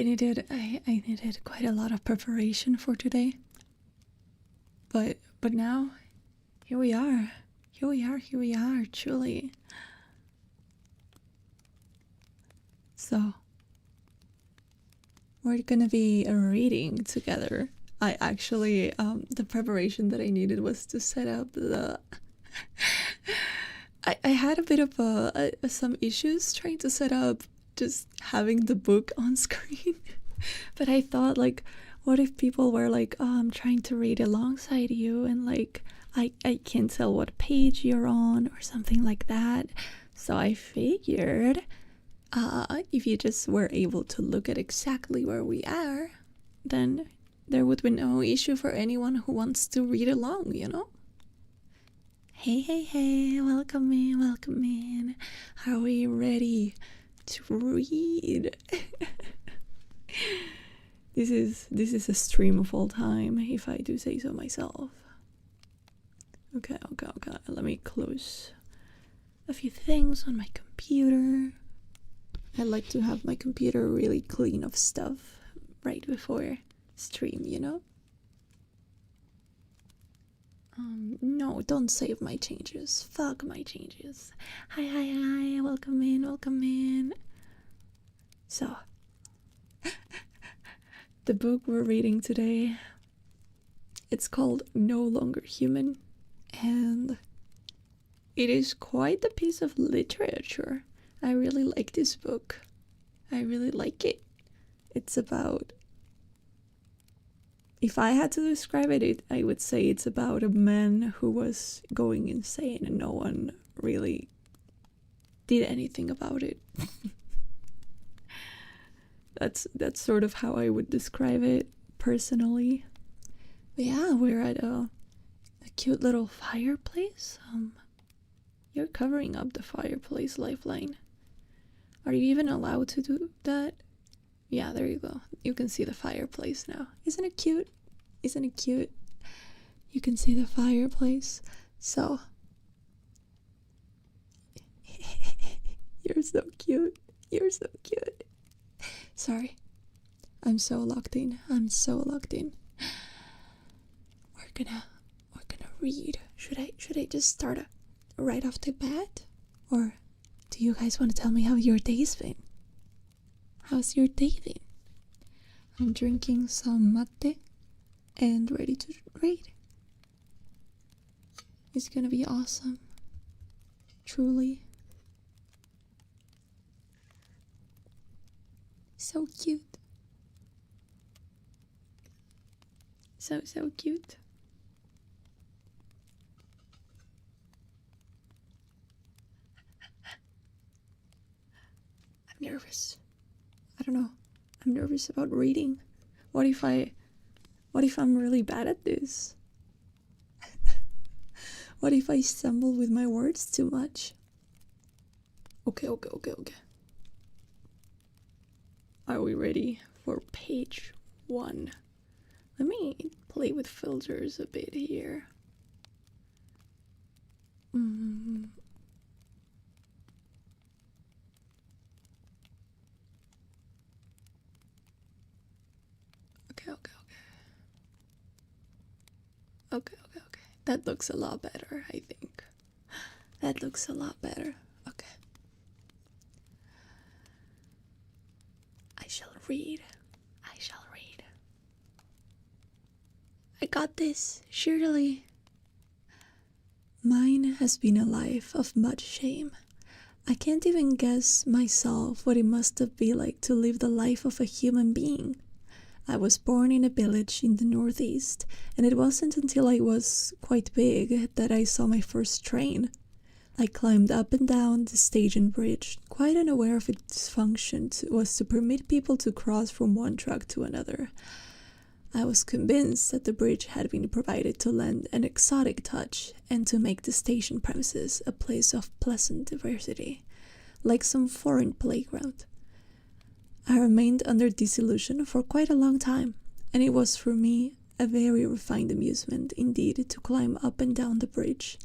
I needed quite a lot of preparation for today. But now, here we are, truly. So, we're gonna be reading together. I actually, the preparation that I needed was to set up the... I had a bit of some issues trying to set up just having the book on screen. But I thought, like, what if people were like, oh, I'm trying to read alongside you, and like, I can't tell what page you're on or something like that. So I figured if you just were able to look at exactly where we are, then there would be no issue for anyone who wants to read along, you know? Hey, welcome in. Are we ready to read? This is a stream of all time, if I do say so myself. Okay. Let me close a few things on my computer. I like to have my computer really clean of stuff right before stream, you know? No, don't save my changes. Fuck my changes. Hi. Welcome in. So, the book we're reading today, it's called No Longer Human, and it is quite a piece of literature. I really like this book. I really like it. It's about... If I had to describe it, I would say it's about a man who was going insane and no one really did anything about it. That's sort of how I would describe it personally. But yeah, we're at a cute little fireplace. You're covering up the fireplace, Lifeline. Are you even allowed to do that? Yeah, there you go. You can see the fireplace now. Isn't it cute? You can see the fireplace. So, you're so cute. Sorry. I'm so locked in. We're gonna read. Should I just start right off the bat? Or do you guys want to tell me how your day's been? How's your day been? I'm drinking some mate and ready to read. It's gonna be awesome. Truly. So cute. So cute. I'm nervous. I don't know. I'm nervous about reading. What if I'm really bad at this? What if I stumble with my words too much? Okay. Are we ready for page 1? Let me play with filters a bit here. Okay. That looks a lot better, I think. That looks a lot better. Okay. I shall read. I got this, surely. Mine has been a life of much shame. I can't even guess myself what it must have been like to live the life of a human being. I was born in a village in the northeast, and it wasn't until I was quite big that I saw my first train. I climbed up and down the station bridge, quite unaware of its function was to permit people to cross from one track to another. I was convinced that the bridge had been provided to lend an exotic touch and to make the station premises a place of pleasant diversity, like some foreign playground. I remained under this illusion for quite a long time, and it was for me a very refined amusement indeed to climb up and down the bridge.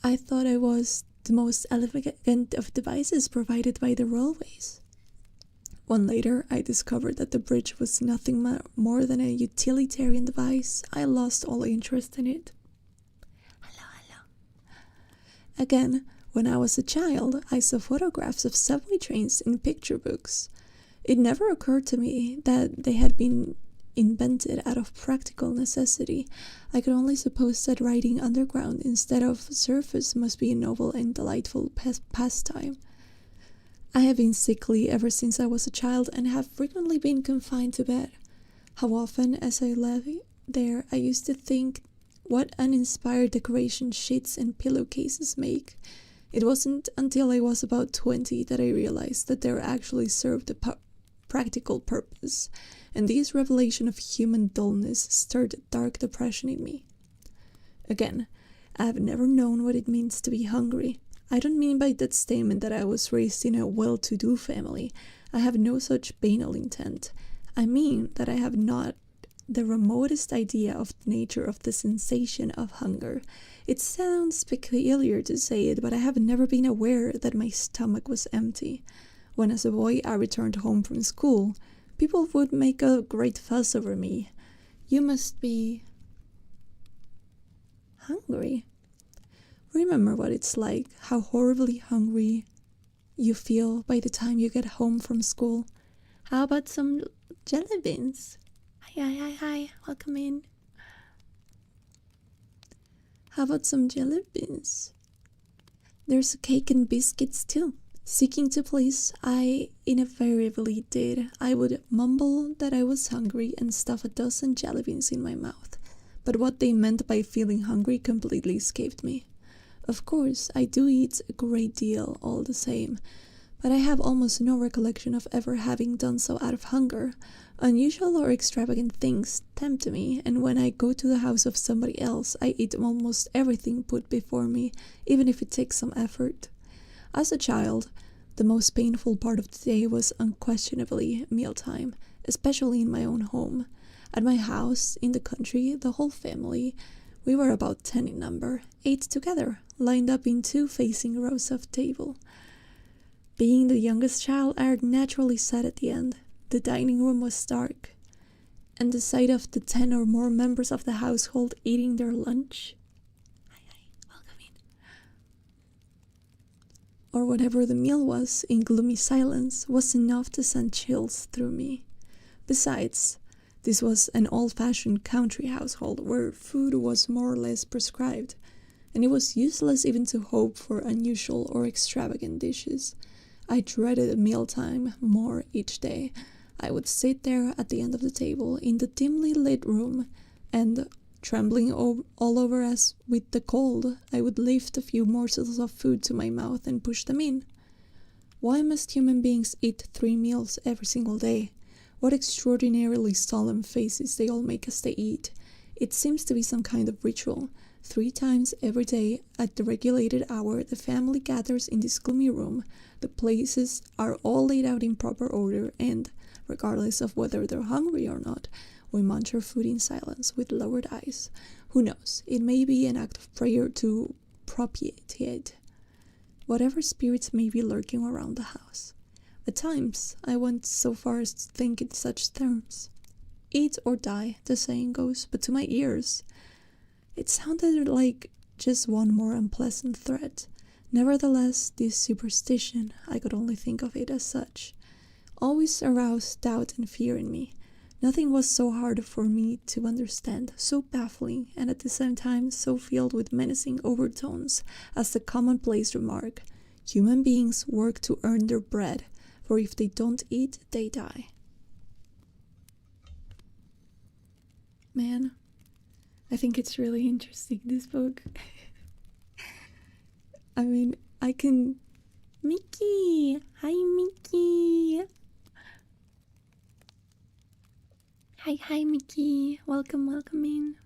I thought I was the most elegant of devices provided by the railways. When later I discovered that the bridge was nothing more than a utilitarian device, I lost all interest in it. Hello. Again, when I was a child, I saw photographs of subway trains in picture books. It never occurred to me that they had been invented out of practical necessity. I could only suppose that riding underground instead of surface must be a novel and delightful pastime. I have been sickly ever since I was a child and have frequently been confined to bed. How often, as I lay there, I used to think what uninspired decoration sheets and pillowcases make. It wasn't until I was about 20 that I realized that they actually served a practical purpose, and this revelation of human dullness stirred dark depression in me. Again, I have never known what it means to be hungry. I don't mean by that statement that I was raised in a well-to-do family. I have no such banal intent. I mean that I have not the remotest idea of the nature of the sensation of hunger. It sounds peculiar to say it, but I have never been aware that my stomach was empty. When as a boy I returned home from school, people would make a great fuss over me. You must be hungry. Remember what it's like, how horribly hungry you feel by the time you get home from school. How about some jelly beans? Hi, welcome in. How about some jelly beans? There's cake and biscuits too. Seeking to please, I invariably did. I would mumble that I was hungry and stuff a dozen jelly beans in my mouth, but what they meant by feeling hungry completely escaped me. Of course, I do eat a great deal all the same, but I have almost no recollection of ever having done so out of hunger. Unusual or extravagant things tempt me, and when I go to the house of somebody else, I eat almost everything put before me, even if it takes some effort. As a child, the most painful part of the day was unquestionably mealtime, especially in my own home. At my house, in the country, the whole family, we were about 10 in number, ate together, lined up in 2 facing rows of table. Being the youngest child, I naturally sat at the end. The dining room was dark, and the sight of the 10 or more members of the household eating their lunch, welcome in, or whatever the meal was, in gloomy silence, was enough to send chills through me. Besides, this was an old-fashioned country household where food was more or less prescribed, and it was useless even to hope for unusual or extravagant dishes. I dreaded mealtime more each day. I would sit there at the end of the table in the dimly lit room, and, trembling all over as with the cold, I would lift a few morsels of food to my mouth and push them in. Why must human beings eat 3 meals every single day? What extraordinarily solemn faces they all make as they eat. It seems to be some kind of ritual. 3 times every day, at the regulated hour, the family gathers in this gloomy room. The places are all laid out in proper order, and, regardless of whether they're hungry or not, we munch our food in silence with lowered eyes. Who knows? It may be an act of prayer to propitiate whatever spirits may be lurking around the house. At times, I went so far as to think in such terms. Eat or die, the saying goes, but to my ears, it sounded like just one more unpleasant threat. Nevertheless, this superstition, I could only think of it as such, always aroused doubt and fear in me. Nothing was so hard for me to understand, so baffling, and at the same time so filled with menacing overtones as the commonplace remark, "Human beings work to earn their bread, for if they don't eat, they die." Man, I think it's really interesting, this book. I mean, I can... Miki! Hi, Miki! Hi, Miki. Welcome in.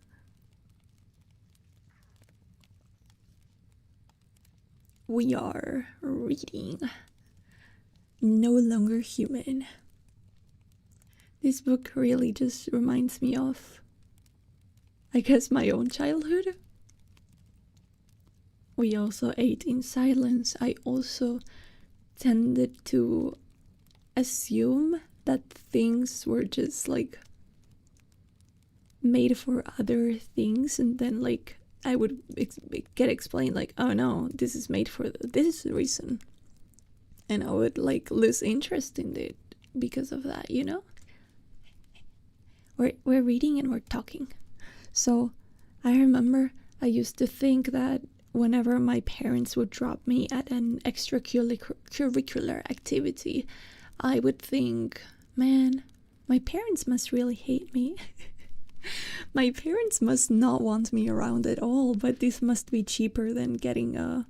We are reading No Longer Human. This book really just reminds me of, I guess, my own childhood. We also ate in silence. I also tended to assume that things were just like made for other things, and then like I would get explained like, oh no, this is made for this reason, and I would like lose interest in it because of that, you know? We're reading and we're talking. So I remember I used to think that whenever my parents would drop me at an extracurricular activity, I would think, man, my parents must really hate me. My parents must not want me around at all, but this must be cheaper than getting a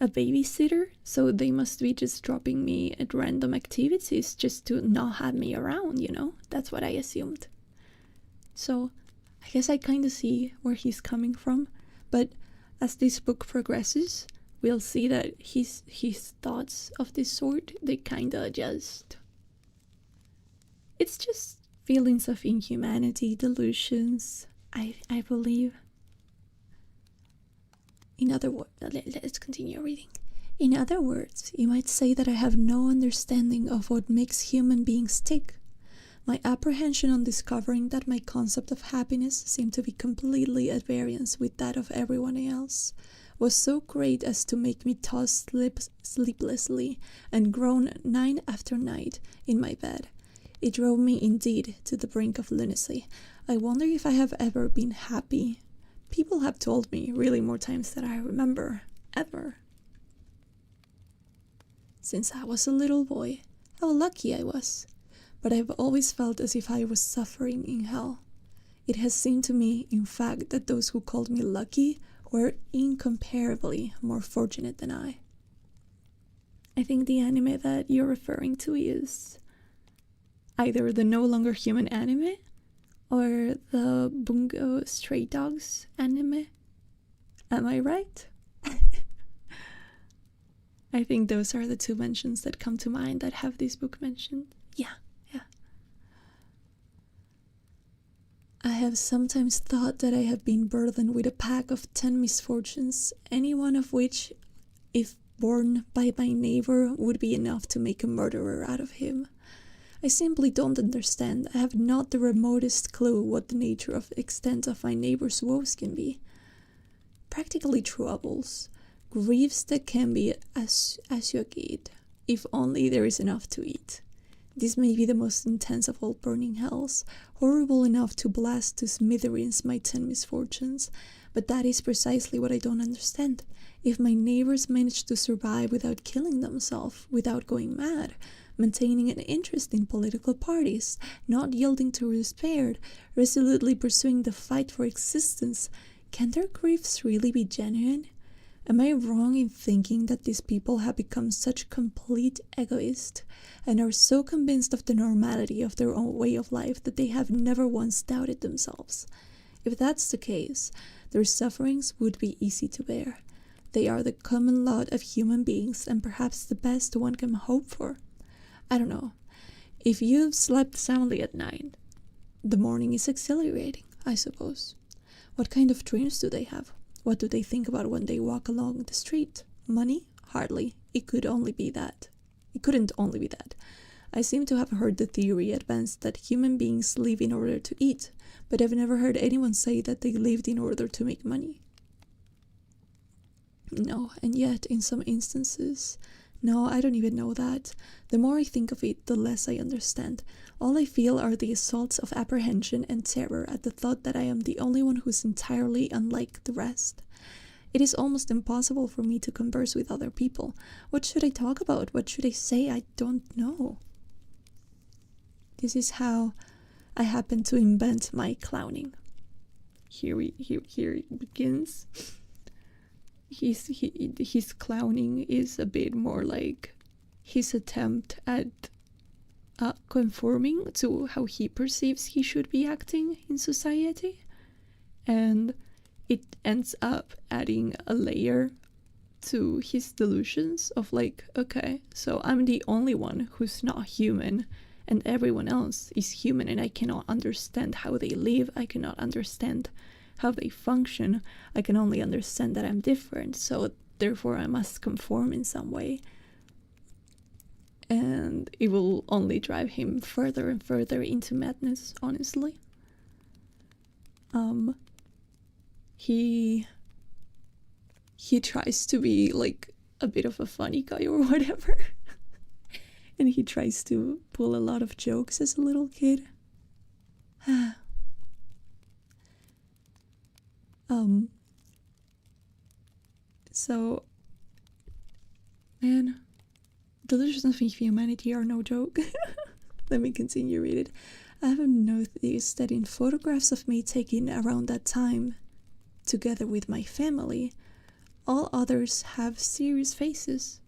babysitter, so they must be just dropping me at random activities just to not have me around, you know? That's what I assumed. So I guess I kind of see where he's coming from, but as this book progresses, we'll see that his thoughts of this sort, they kind of just... It's just feelings of inhumanity, delusions, I believe. In other words, let's continue reading. In other words, you might say that I have no understanding of what makes human beings tick. My apprehension on discovering that my concept of happiness seemed to be completely at variance with that of everyone else was so great as to make me toss sleeplessly and groan night after night in my bed. It drove me indeed to the brink of lunacy. I wonder if I have ever been happy. People have told me really more times than I remember, ever. Since I was a little boy, how lucky I was. But I've always felt as if I was suffering in hell. It has seemed to me, in fact, that those who called me lucky were incomparably more fortunate than I. I think the anime that you're referring to is either the No Longer Human anime or the Bungo Stray Dogs anime. Am I right? I think those are the two mentions that come to mind that have this book mentioned. Yeah. I have sometimes thought that I have been burdened with a pack of 10 misfortunes, any one of which, if borne by my neighbor, would be enough to make a murderer out of him. I simply don't understand. I have not the remotest clue what the nature of extent of my neighbor's woes can be. Practically troubles, griefs that can be assuaged, if only there is enough to eat. This may be the most intense of all burning hells, horrible enough to blast to smithereens my 10 misfortunes, but that is precisely what I don't understand. If my neighbors manage to survive without killing themselves, without going mad, maintaining an interest in political parties, not yielding to despair, resolutely pursuing the fight for existence, can their griefs really be genuine? Am I wrong in thinking that these people have become such complete egoists and are so convinced of the normality of their own way of life that they have never once doubted themselves? If that's the case, their sufferings would be easy to bear. They are the common lot of human beings and perhaps the best one can hope for. I don't know. If you've slept soundly at night, the morning is exhilarating, I suppose. What kind of dreams do they have? What do they think about when they walk along the street? Money? Hardly. It couldn't only be that. I seem to have heard the theory advanced that human beings live in order to eat, but I've never heard anyone say that they lived in order to make money. No, and yet, in some instances... No, I don't even know that. The more I think of it, the less I understand. All I feel are the assaults of apprehension and terror at the thought that I am the only one who's entirely unlike the rest. It is almost impossible for me to converse with other people. What should I talk about? What should I say? I don't know. This is how I happen to invent my clowning. Here it begins. His clowning is a bit more like his attempt at conforming to how he perceives he should be acting in society, and it ends up adding a layer to his delusions of like, okay, so I'm the only one who's not human and everyone else is human, and I cannot understand how they live, I cannot understand how they function, I can only understand that I'm different, so therefore I must conform in some way. And it will only drive him further and further into madness, honestly. He tries to be like a bit of a funny guy or whatever. And he tries to pull a lot of jokes as a little kid. So, man, delusions of humanity are no joke. Let me continue reading. I have noticed that in photographs of me taken around that time, together with my family, all others have serious faces.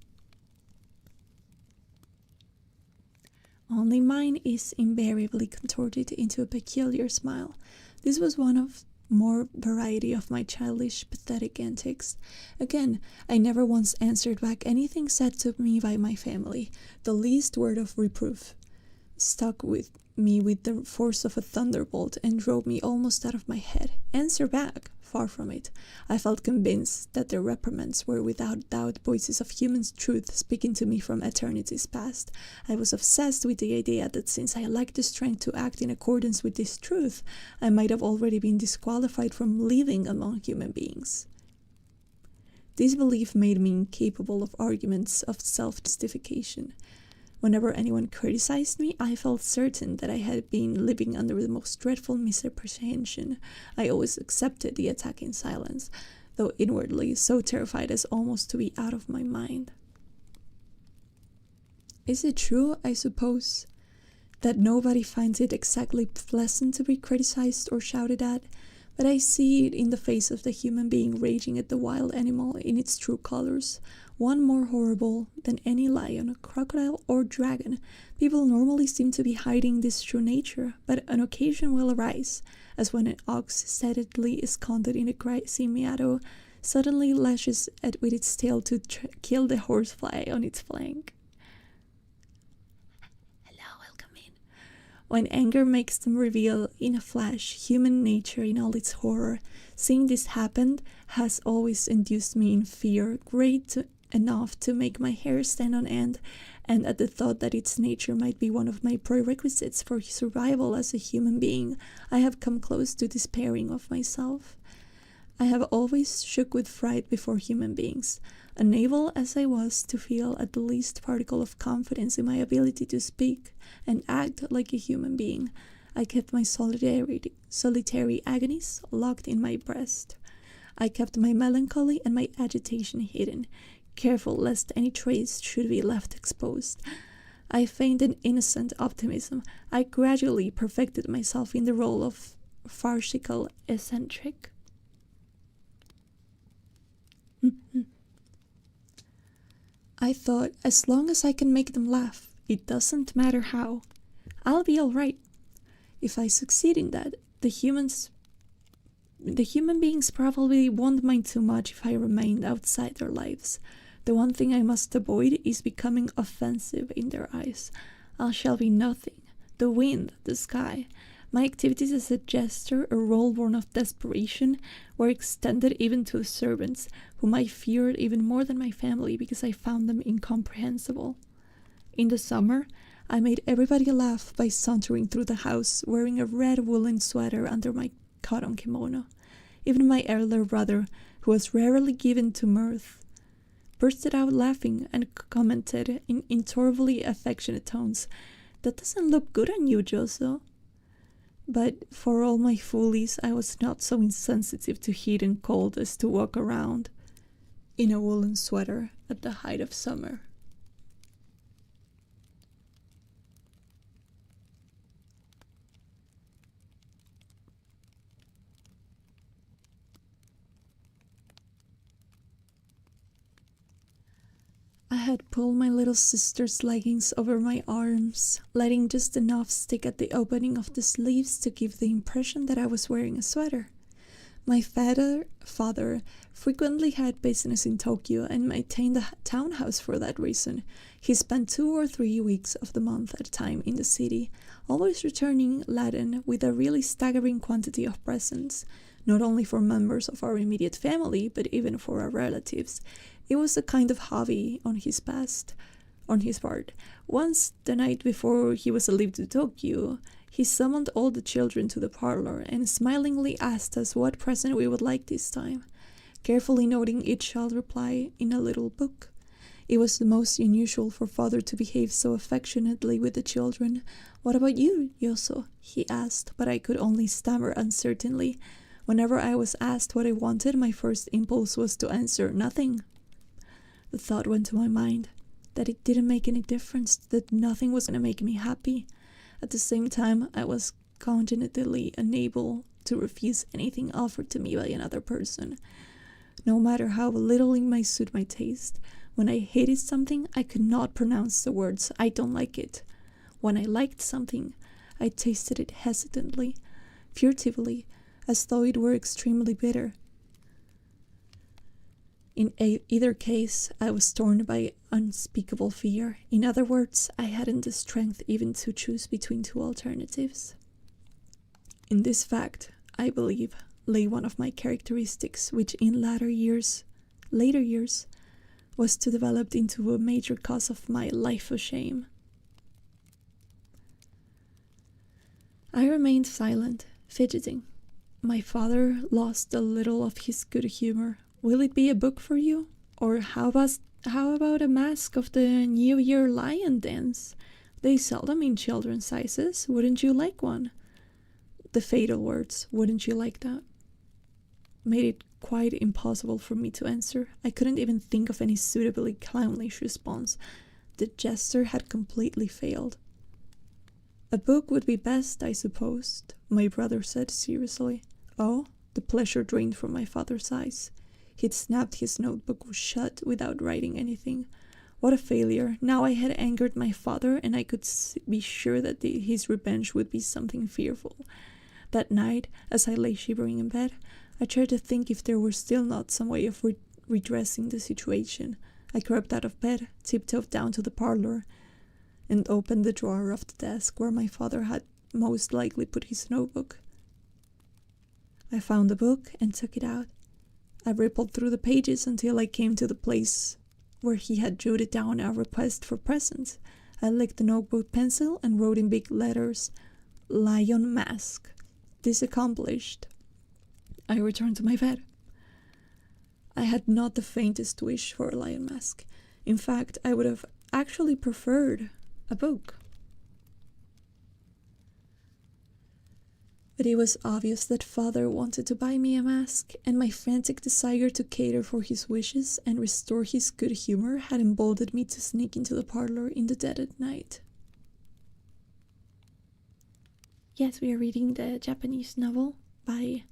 Only mine is invariably contorted into a peculiar smile. This was one of more variety of my childish, pathetic antics. Again, I never once answered back anything said to me by my family. The least word of reproof stuck with me with the force of a thunderbolt and drove me almost out of my head. Answer back? Far from it. I felt convinced that their reprimands were without doubt voices of human truth speaking to me from eternities past. I was obsessed with the idea that since I lacked the strength to act in accordance with this truth, I might have already been disqualified from living among human beings. This belief made me incapable of arguments of self-justification. Whenever anyone criticized me, I felt certain that I had been living under the most dreadful misapprehension. I always accepted the attack in silence, though inwardly so terrified as almost to be out of my mind. Is it true, I suppose, that nobody finds it exactly pleasant to be criticized or shouted at? But I see it in the face of the human being raging at the wild animal in its true colors, one more horrible than any lion, crocodile, or dragon. People normally seem to be hiding this true nature, but an occasion will arise, as when an ox steadily ensconced in a grassy meadow suddenly lashes with its tail to kill the horsefly on its flank. When anger makes them reveal in a flash human nature in all its horror, seeing this happen has always induced me in fear great enough to make my hair stand on end, and at the thought that its nature might be one of my prerequisites for survival as a human being, I have come close to despairing of myself. I have always shook with fright before human beings, unable as I was to feel at the least particle of confidence in my ability to speak and act like a human being. I kept my solitary agonies locked in my breast. I kept my melancholy and my agitation hidden, careful lest any trace should be left exposed. I feigned an innocent optimism. I gradually perfected myself in the role of farcical eccentric. I thought, as long as I can make them laugh, it doesn't matter how, I'll be all right. If I succeed in that, the human beings probably won't mind too much if I remain outside their lives. The one thing I must avoid is becoming offensive in their eyes. I shall be nothing, the wind, the sky. My activities as a jester, a role born of desperation, were extended even to the servants, whom I feared even more than my family because I found them incomprehensible. In the summer, I made everybody laugh by sauntering through the house wearing a red woolen sweater under my cotton kimono. Even my elder brother, who was rarely given to mirth, bursted out laughing and commented in intolerably affectionate tones, "That doesn't look good on you, Joso." But for all my foolies, I was not so insensitive to heat and cold as to walk around in a woolen sweater at the height of summer. I had pulled my little sister's leggings over my arms, letting just enough stick at the opening of the sleeves to give the impression that I was wearing a sweater. My father frequently had business in Tokyo and maintained a townhouse for that reason. He spent 2 or 3 weeks of the month at a time in the city, always returning laden with a really staggering quantity of presents, not only for members of our immediate family, but even for our relatives. It was a kind of hobby on his part. Once, the night before he was to leave to Tokyo, he summoned all the children to the parlor and smilingly asked us what present we would like this time, carefully noting each child's reply in a little book. It was the most unusual for father to behave so affectionately with the children. "What about you, Yoso?" he asked, but I could only stammer uncertainly. Whenever I was asked what I wanted, my first impulse was to answer nothing. The thought went to my mind that it didn't make any difference, that nothing was going to make me happy. At the same time, I was congenitally unable to refuse anything offered to me by another person. No matter how little it might suit my taste, when I hated something, I could not pronounce the words "I don't like it." When I liked something, I tasted it hesitantly, furtively, as though it were extremely bitter. In either case, I was torn by unspeakable fear. In other words, I hadn't the strength even to choose between two alternatives. In this fact, I believe, lay one of my characteristics, which in later years, was to develop into a major cause of my life of shame. I remained silent, fidgeting. My father lost a little of his good humor. "Will it be a book for you? Or how about a mask of the New Year lion dance? They sell them in children's sizes. Wouldn't you like one?" The fatal words, "Wouldn't you like that?" made it quite impossible for me to answer. I couldn't even think of any suitably clownish response. The gesture had completely failed. "A book would be best, I supposed," my brother said seriously. "Oh?" The pleasure drained from my father's eyes. He'd snapped his notebook shut without writing anything. What a failure. Now I had angered my father, and I could be sure that his revenge would be something fearful. That night, as I lay shivering in bed, I tried to think if there were still not some way of redressing the situation. I crept out of bed, tiptoed down to the parlor, and opened the drawer of the desk where my father had most likely put his notebook. I found the book and took it out. I rippled through the pages until I came to the place where he had jotted down a request for presents. I licked the notebook pencil and wrote in big letters, "Lion Mask." This accomplished, I returned to my bed. I had not the faintest wish for a lion mask. In fact, I would have actually preferred a book. But it was obvious that father wanted to buy me a mask, and my frantic desire to cater for his wishes and restore his good humor had emboldened me to sneak into the parlor in the dead of night. Yes, we are reading the Japanese novel by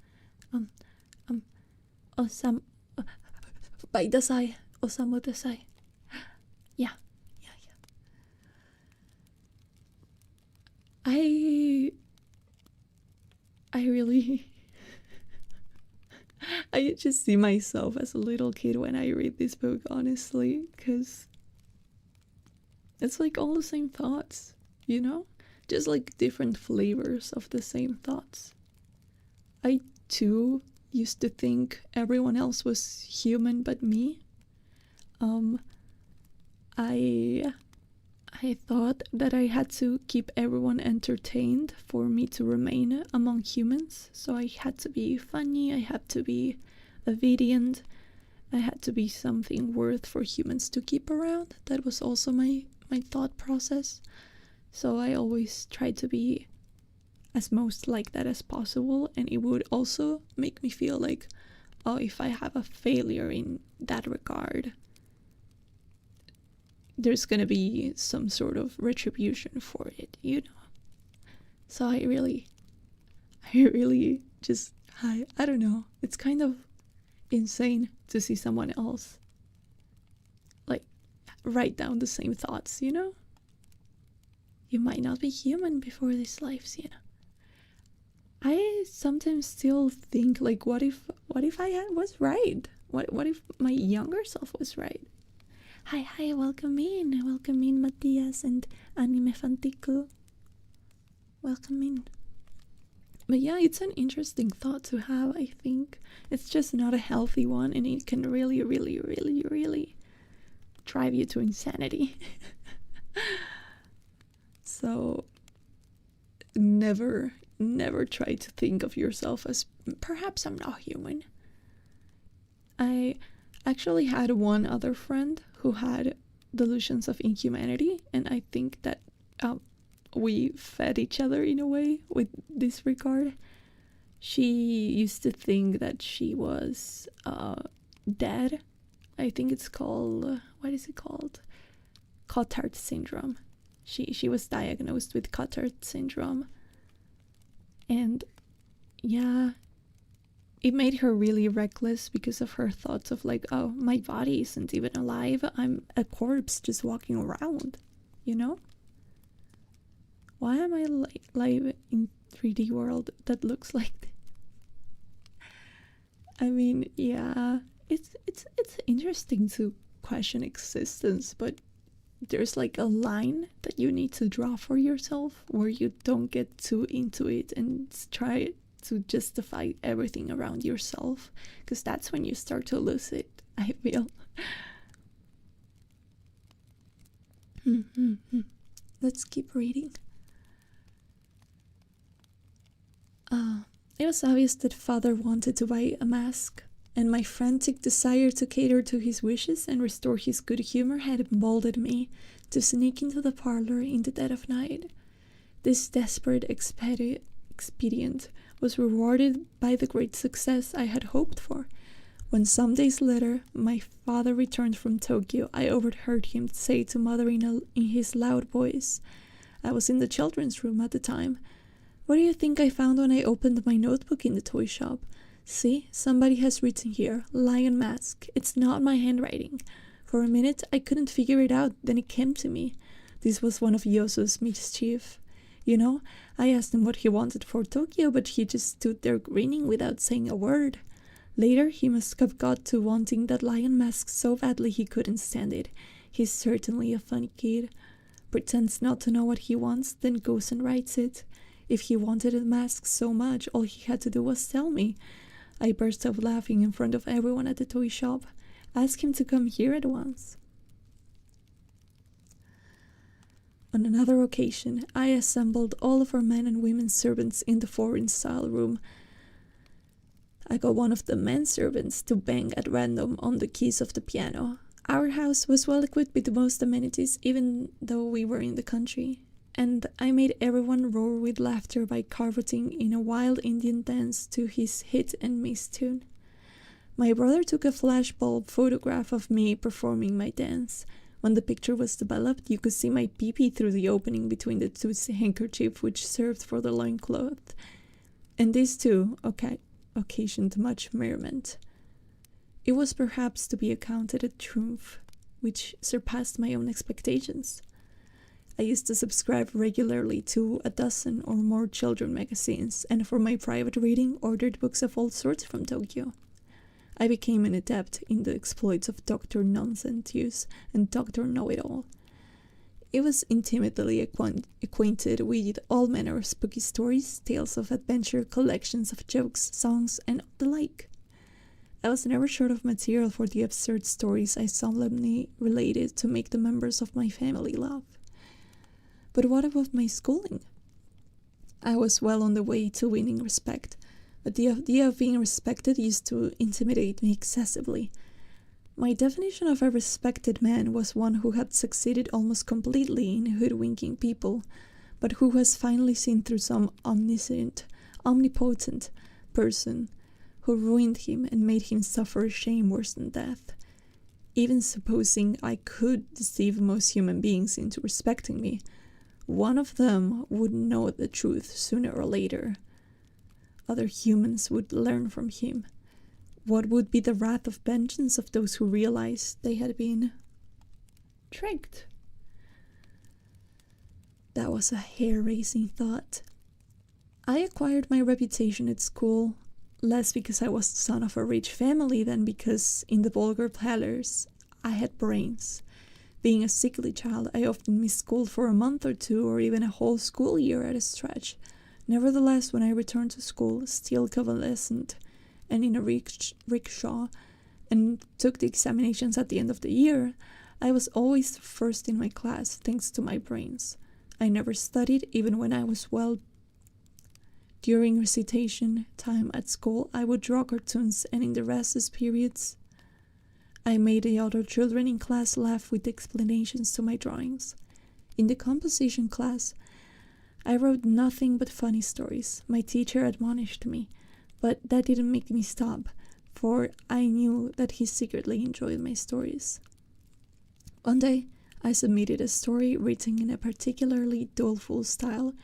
Osamu Dazai. Yeah. I really I just see myself as a little kid when I read this book, honestly, because it's like all the same thoughts, you know? Just like different flavors of the same thoughts. I too used to think everyone else was human but me. I thought that I had to keep everyone entertained for me to remain among humans. So I had to be funny, I had to be obedient, I had to be something worth for humans to keep around. That was also my thought process. So I always tried to be as most like that as possible, and it would also make me feel like, oh, if I have a failure in that regard, there's gonna be some sort of retribution for it, you know? So I really just, I don't know, it's kind of insane to see someone else like write down the same thoughts, you know? You might not be human before this life, Siena. I sometimes still think, like, what if I was right? What if my younger self was right? Hi, welcome in, Matias and Anime Fantico. Welcome in. But yeah, it's an interesting thought to have, I think. It's just not a healthy one, and it can really, really, really, really drive you to insanity. So never try to think of yourself as perhaps I'm not human. I actually had one other friend who had delusions of inhumanity, and I think that we fed each other in a way with this regard. She used to think that she was dead. I think it's called, what is it called? Cotard syndrome. She was diagnosed with Cotard syndrome. And yeah, it made her really reckless because of her thoughts of like, oh, my body isn't even alive. I'm a corpse just walking around, you know? Why am I live in 3D world that looks like this? I mean, yeah, it's interesting to question existence, but there's like a line that you need to draw for yourself where you don't get too into it and try to justify everything around yourself, because that's when you start to lose it, I feel. Let's keep reading. It was obvious that father wanted to buy a mask, and my frantic desire to cater to his wishes and restore his good humor had emboldened me to sneak into the parlor in the dead of night. This desperate expedient was rewarded by the great success I had hoped for. When some days later my father returned from Tokyo, I overheard him say to mother in his loud voice, I was in the children's room at the time, "What do you think I found when I opened my notebook in the toy shop? See, somebody has written here, lion mask. It's not my handwriting. For a minute I couldn't figure it out, then it came to me. This was one of Yosu's mischief. You know, I asked him what he wanted for Tokyo, but he just stood there grinning without saying a word. Later he must have got to wanting that lion mask so badly he couldn't stand it. He's certainly a funny kid. Pretends not to know what he wants, then goes and writes it. If he wanted a mask so much, all he had to do was tell me. I burst out laughing in front of everyone at the toy shop. Ask him to come here at once." On another occasion, I assembled all of our men and women servants in the foreign-style room. I got one of the men servants to bang at random on the keys of the piano. Our house was well equipped with the most amenities, even though we were in the country. And I made everyone roar with laughter by cavorting in a wild Indian dance to his hit and miss tune. My brother took a flashbulb photograph of me performing my dance. When the picture was developed, you could see my pee-pee through the opening between the two handkerchiefs which served for the loincloth. And this too occasioned much merriment. It was perhaps to be accounted a triumph, which surpassed my own expectations. I used to subscribe regularly to a dozen or more children magazines, and for my private reading ordered books of all sorts from Tokyo. I became an adept in the exploits of Dr. Nonsense and Dr. Know-It-All. It was intimately acquainted with all manner of spooky stories, tales of adventure, collections of jokes, songs, and the like. I was never short of material for the absurd stories I solemnly related to make the members of my family laugh. But what about my schooling? I was well on the way to winning respect, but the idea of being respected used to intimidate me excessively. My definition of a respected man was one who had succeeded almost completely in hoodwinking people, but who has finally seen through some omnipotent person who ruined him and made him suffer shame worse than death. Even supposing I could deceive most human beings into respecting me, one of them would know the truth sooner or later. Other humans would learn from him. What would be the wrath of vengeance of those who realized they had been tricked? That was a hair-raising thought. I acquired my reputation at school, less because I was the son of a rich family than because, in the vulgar parlors, I had brains. Being a sickly child, I often missed school for a month or two, or even a whole school year at a stretch. Nevertheless, when I returned to school, still convalescent and in a rickshaw, and took the examinations at the end of the year, I was always first in my class thanks to my brains. I never studied even when I was well. During recitation time at school, I would draw cartoons, and in the recess periods, I made the other children in class laugh with explanations to my drawings. In the composition class, I wrote nothing but funny stories. My teacher admonished me, but that didn't make me stop, for I knew that he secretly enjoyed my stories. One day, I submitted a story written in a particularly doleful style,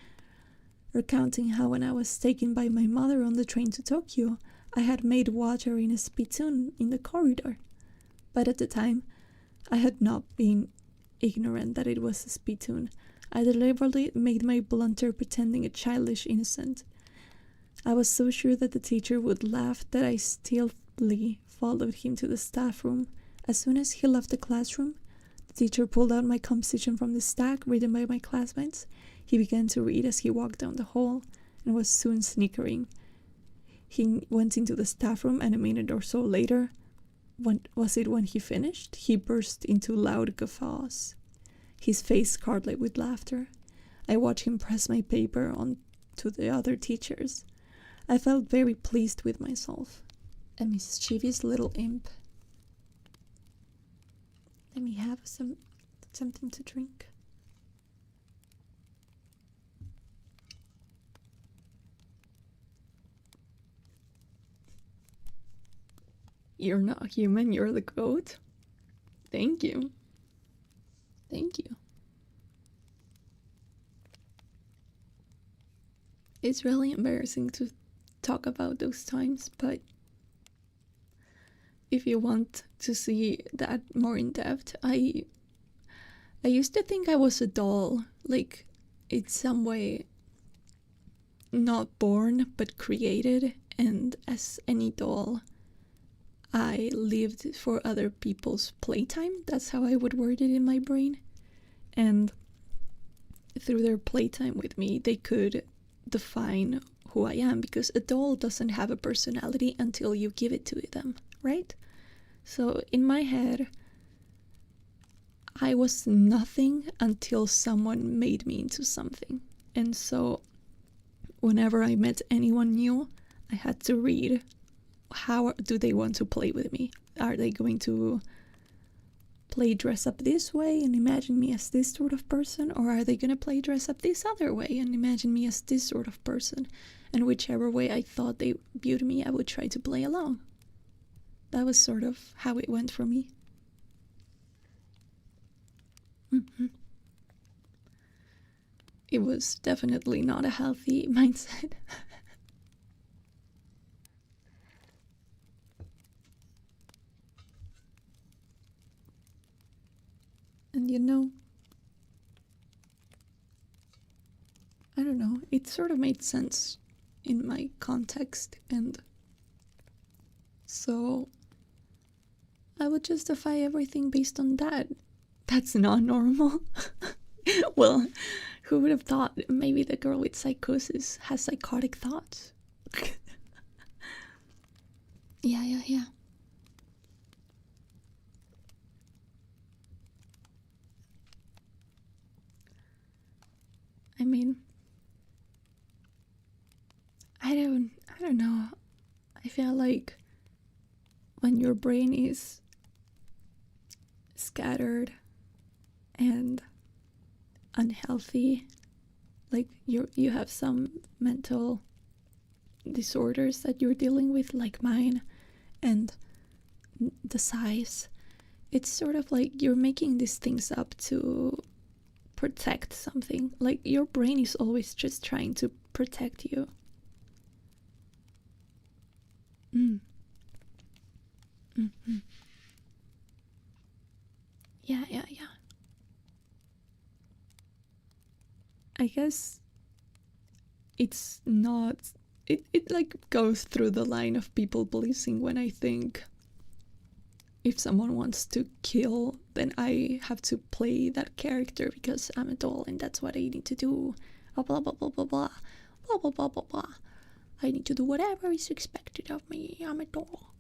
recounting how when I was taken by my mother on the train to Tokyo, I had made water in a spittoon in the corridor. But at the time, I had not been ignorant that it was a spittoon. I deliberately made my blunder pretending a childish innocent. I was so sure that the teacher would laugh that I stealthily followed him to the staff room. As soon as he left the classroom, the teacher pulled out my composition from the stack written by my classmates. He began to read as he walked down the hall and was soon snickering. He went into the staff room, and a minute or so later, when he finished, he burst into loud guffaws, his face scarlet with laughter. I watched him press my paper on to the other teachers. I felt very pleased with myself. A mischievous little imp. Let me have something to drink. You're not human, you're the goat. Thank you. Thank you. It's really embarrassing to talk about those times, but if you want to see that more in depth, I used to think I was a doll, like in some way not born but created, and as any doll, I lived for other people's playtime. That's how I would word it in my brain. And through their playtime with me, they could define who I am, because a doll doesn't have a personality until you give it to them, right? So in my head, I was nothing until someone made me into something. And so whenever I met anyone new, I had to read, how do they want to play with me? Are they going to play dress up this way and imagine me as this sort of person? Or are they going to play dress up this other way and imagine me as this sort of person? And whichever way I thought they viewed me, I would try to play along. That was sort of how it went for me. It was definitely not a healthy mindset. And you know, I don't know, it sort of made sense in my context, and so I would justify everything based on that. That's not normal. Well, who would have thought maybe the girl with psychosis has psychotic thoughts? Yeah. I mean, I don't know. I feel like when your brain is scattered and unhealthy, like you have some mental disorders that you're dealing with, like mine, and the size, it's sort of like you're making these things up to protect something. Like your brain is always just trying to protect you. Yeah. I guess it's not, it like goes through the line of people pleasing when I think if someone wants to kill, then I have to play that character because I'm a doll and that's what I need to do. Blah blah blah blah blah blah. blah blah blah blah blah. I need to do whatever is expected of me. I'm a doll.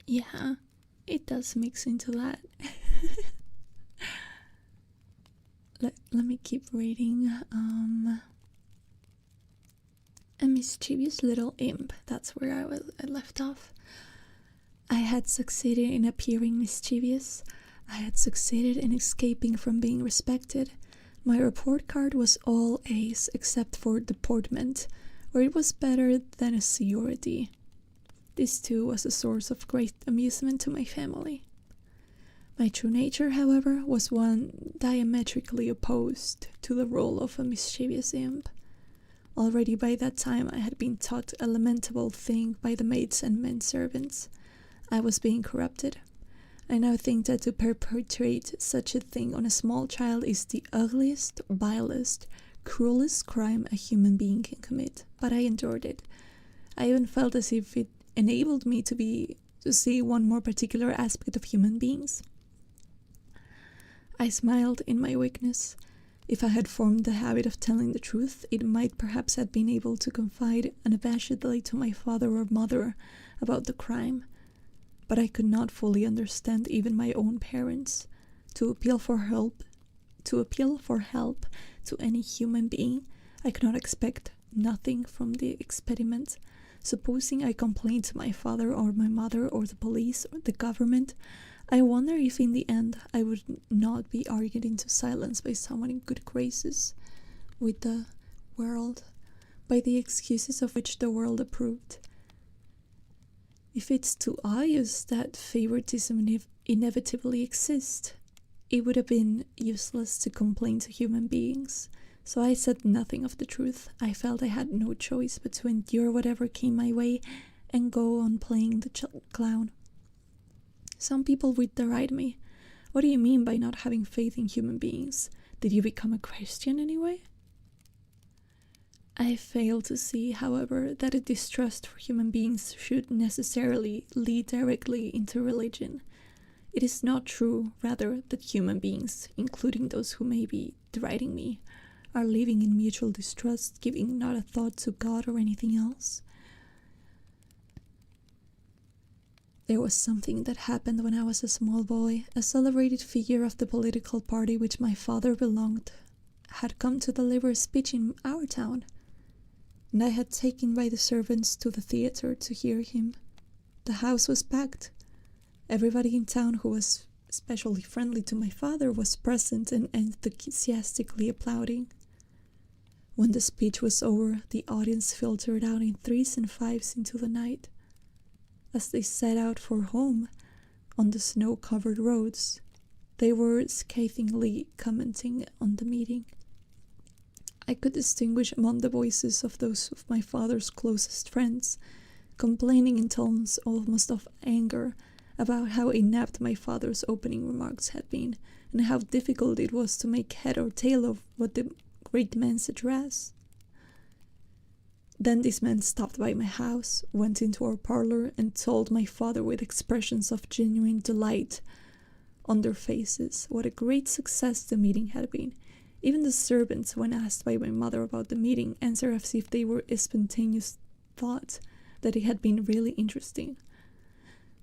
Yeah, it does mix into that. Let me keep reading. A mischievous little imp. That's where I left off. I had succeeded in appearing mischievous. I had succeeded in escaping from being respected. My report card was all A's except for deportment, where it was better than a C or a D. This too was a source of great amusement to my family. My true nature, however, was one diametrically opposed to the role of a mischievous imp. Already by that time I had been taught a lamentable thing by the maids and men servants. I was being corrupted. I now think that to perpetrate such a thing on a small child is the ugliest, vilest, cruelest crime a human being can commit, but I endured it. I even felt as if it enabled me to see one more particular aspect of human beings. I smiled in my weakness. If I had formed the habit of telling the truth, it might perhaps have been able to confide unabashedly to my father or mother about the crime. But I could not fully understand even my own parents. To appeal for help to any human being, I could not expect nothing from the experiment. Supposing I complained to my father or my mother or the police or the government, I wonder if in the end I would not be argued into silence by someone in good graces with the world, by the excuses of which the world approved. If it's too obvious that favoritism inevitably exists, it would have been useless to complain to human beings. So I said nothing of the truth. I felt I had no choice but to endure whatever came my way and go on playing the clown. Some people would deride me. What do you mean by not having faith in human beings? Did you become a Christian anyway? I fail to see, however, that a distrust for human beings should necessarily lead directly into religion. It is not true, rather, that human beings, including those who may be deriding me, are living in mutual distrust, giving not a thought to God or anything else. There was something that happened when I was a small boy. A celebrated figure of the political party which my father belonged had come to deliver a speech in our town, and I had taken by the servants to the theater to hear him. The house was packed. Everybody in town who was especially friendly to my father was present and enthusiastically applauding. When the speech was over, the audience filtered out in threes and fives into the night. As they set out for home on the snow-covered roads, they were scathingly commenting on the meeting. I could distinguish among the voices of those of my father's closest friends, complaining in tones almost of anger about how inept my father's opening remarks had been, and how difficult it was to make head or tail of what the great man's address. Then these men stopped by my house, went into our parlor, and told my father with expressions of genuine delight on their faces what a great success the meeting had been. Even the servants, when asked by my mother about the meeting, answered as if they were a spontaneous thought that it had been really interesting.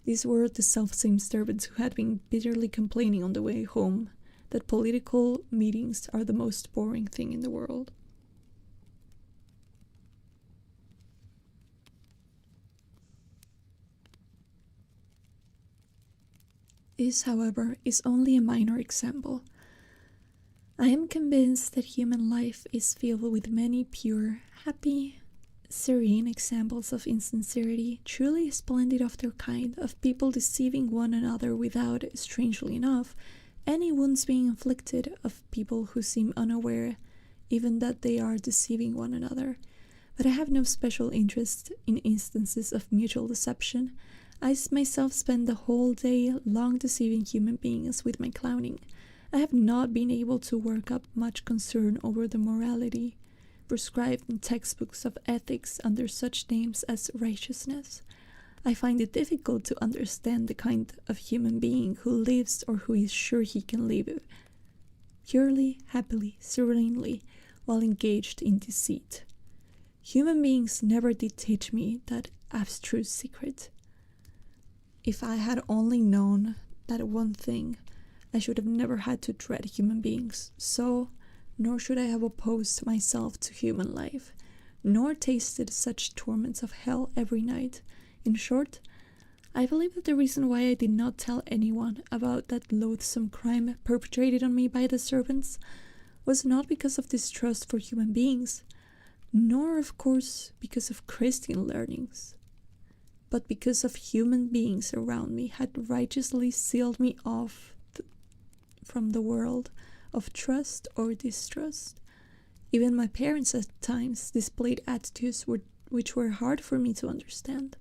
These were the self-same servants who had been bitterly complaining on the way home that political meetings are the most boring thing in the world. This, however, is only a minor example. I am convinced that human life is filled with many pure, happy, serene examples of insincerity, truly splendid of their kind, of people deceiving one another without, strangely enough, any wounds being inflicted, of people who seem unaware even that they are deceiving one another. But I have no special interest in instances of mutual deception. I myself spend the whole day long deceiving human beings with my clowning. I have not been able to work up much concern over the morality prescribed in textbooks of ethics under such names as righteousness. I find it difficult to understand the kind of human being who lives or who is sure he can live purely, happily, serenely, while engaged in deceit. Human beings never did teach me that abstruse secret. If I had only known that one thing, I should have never had to dread human beings, nor should I have opposed myself to human life, nor tasted such torments of hell every night. In short, I believe that the reason why I did not tell anyone about that loathsome crime perpetrated on me by the servants was not because of distrust for human beings, nor, of course, because of Christian learnings, but because of human beings around me had righteously sealed me off from the world of trust or distrust. Even my parents at times displayed attitudes which were hard for me to understand.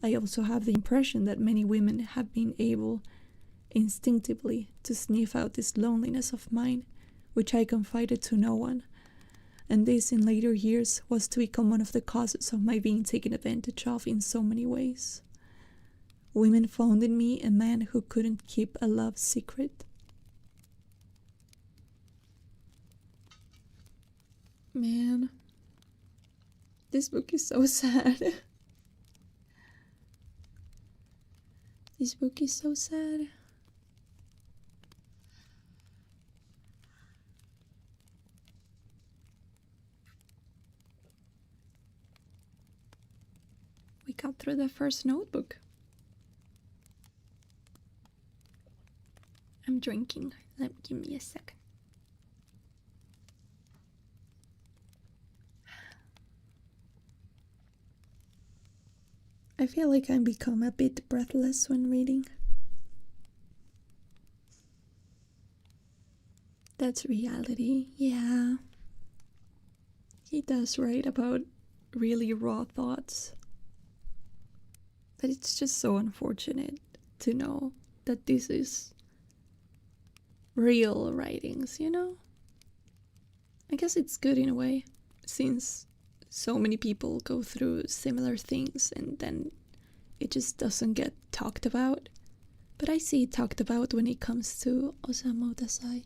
I also have the impression that many women have been able instinctively to sniff out this loneliness of mine, which I confided to no one, and this in later years was to become one of the causes of my being taken advantage of in so many ways. Women found in me a man who couldn't keep a love secret. Man, this book is so sad. This book is so sad. We got through the first notebook. I'm drinking. Give me a second. I feel like I become a bit breathless when reading. That's reality, yeah. He does write about really raw thoughts. But it's just so unfortunate to know that this is real writings, you know? I guess it's good in a way, since so many people go through similar things and then it just doesn't get talked about. But I see it talked about when it comes to Osamu Dazai.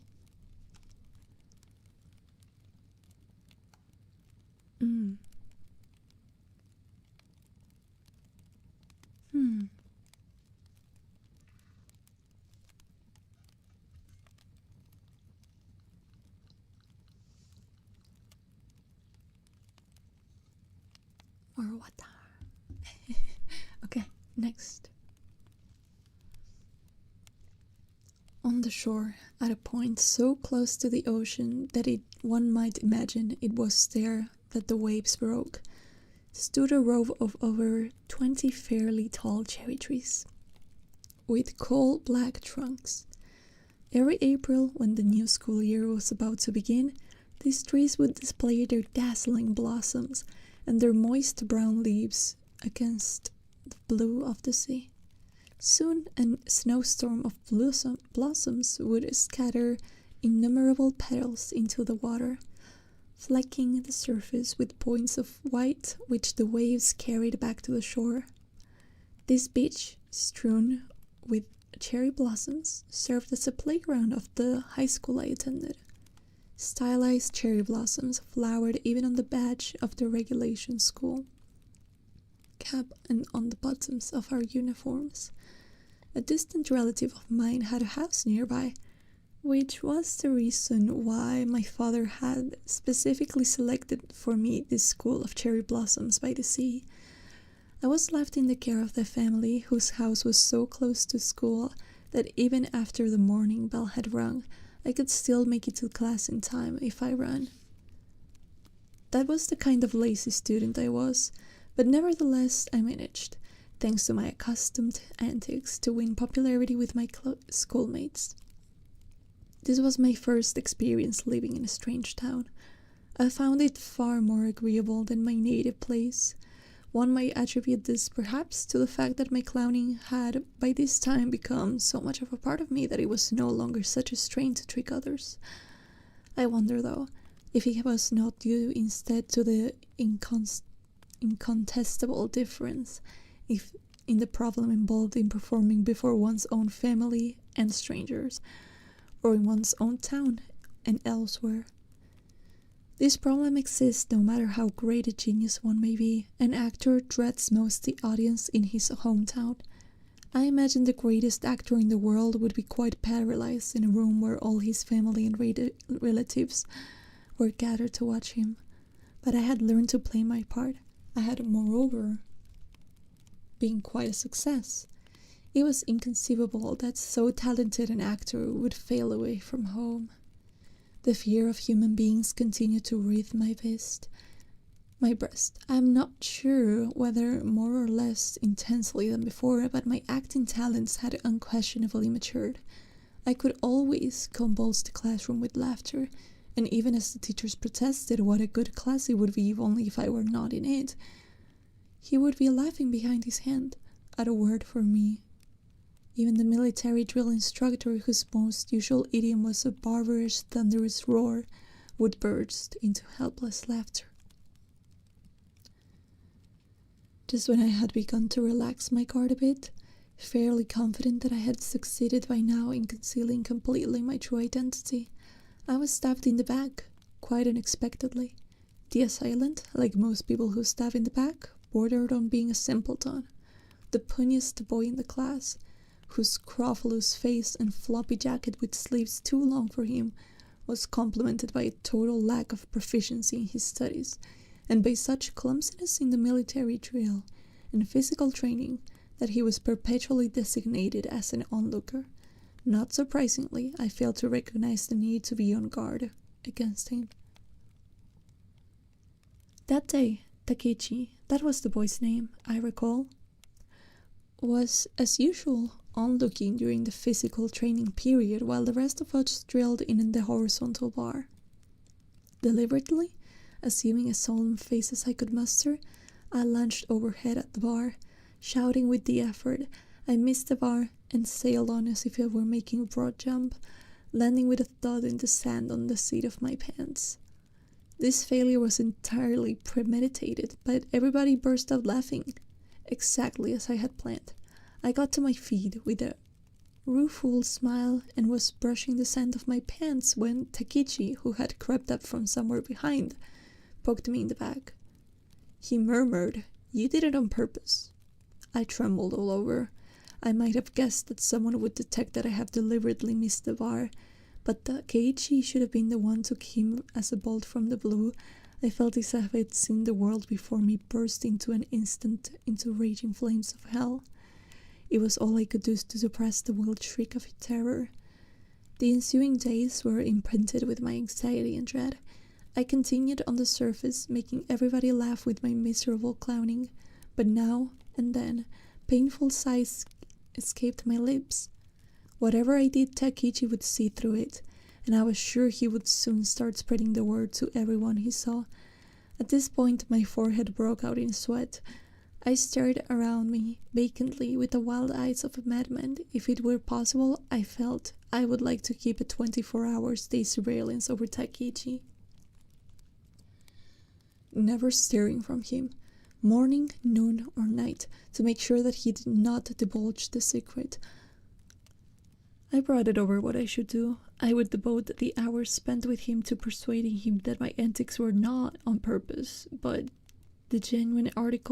Or what? Okay, next. On the shore, at a point so close to the ocean that one might imagine it was there that the waves broke, stood a row of over 20 fairly tall cherry trees, with coal-black trunks. Every April, when the new school year was about to begin, these trees would display their dazzling blossoms and their moist brown leaves against the blue of the sea. Soon a snowstorm of blossoms would scatter innumerable petals into the water, flecking the surface with points of white which the waves carried back to the shore. This beach, strewn with cherry blossoms, served as a playground of the high school I attended. Stylized cherry blossoms flowered even on the badge of the regulation school cap and on the bottoms of our uniforms. A distant relative of mine had a house nearby, which was the reason why my father had specifically selected for me this school of cherry blossoms by the sea. I was left in the care of the family whose house was so close to school that even after the morning bell had rung, I could still make it to class in time if I ran. That was the kind of lazy student I was, but nevertheless I managed, thanks to my accustomed antics, to win popularity with my schoolmates. This was my first experience living in a strange town. I found it far more agreeable than my native place. One might attribute this perhaps to the fact that my clowning had by this time become so much of a part of me that it was no longer such a strain to trick others. I wonder, though, if it was not due instead to the incontestable difference if in the problem involved in performing before one's own family and strangers, or in one's own town and elsewhere. This problem exists no matter how great a genius one may be. An actor dreads most the audience in his hometown. I imagine the greatest actor in the world would be quite paralyzed in a room where all his family and relatives were gathered to watch him. But I had learned to play my part. I had, moreover, been quite a success. It was inconceivable that so talented an actor would fail away from home. The fear of human beings continued to wreathe my breast. I am not sure whether more or less intensely than before, but my acting talents had unquestionably matured. I could always convulse the classroom with laughter, and even as the teachers protested what a good class it would be only if I were not in it, he would be laughing behind his hand at a word for me. Even the military drill instructor, whose most usual idiom was a barbarous, thunderous roar, would burst into helpless laughter. Just when I had begun to relax my guard a bit, fairly confident that I had succeeded by now in concealing completely my true identity, I was stabbed in the back, quite unexpectedly. The assailant, like most people who stab in the back, bordered on being a simpleton. The punniest boy in the class, whose scrofulous face and floppy jacket with sleeves too long for him was complemented by a total lack of proficiency in his studies, and by such clumsiness in the military drill and physical training that he was perpetually designated as an onlooker. Not surprisingly, I failed to recognize the need to be on guard against him. That day, Takechi, that was the boy's name, I recall, was, as usual, onlooking during the physical training period while the rest of us drilled in the horizontal bar. Deliberately, assuming as solemn face as I could muster, I lunged overhead at the bar, shouting with the effort. I missed the bar and sailed on as if I were making a broad jump, landing with a thud in the sand on the seat of my pants. This failure was entirely premeditated, but everybody burst out laughing, exactly as I had planned. I got to my feet with a rueful smile and was brushing the sand off my pants when Takechi, who had crept up from somewhere behind, poked me in the back. He murmured, "You did it on purpose." I trembled all over. I might have guessed that someone would detect that I have deliberately missed the bar, but Takechi should have been the one who came as a bolt from the blue. I felt as if I had seen the world before me burst into an instant into raging flames of hell. It was all I could do to suppress the wild shriek of terror. The ensuing days were imprinted with my anxiety and dread. I continued on the surface, making everybody laugh with my miserable clowning, but now and then, painful sighs escaped my lips. Whatever I did, Takechi would see through it, and I was sure he would soon start spreading the word to everyone he saw. At this point, my forehead broke out in sweat. I stared around me vacantly with the wild eyes of a madman. If it were possible, I felt I would like to keep a 24-hour day surveillance over Takechi, never stirring from him, morning, noon, or night, to make sure that he did not divulge the secret. I brooded over what I should do. I would devote the hours spent with him to persuading him that my antics were not on purpose, but the genuine article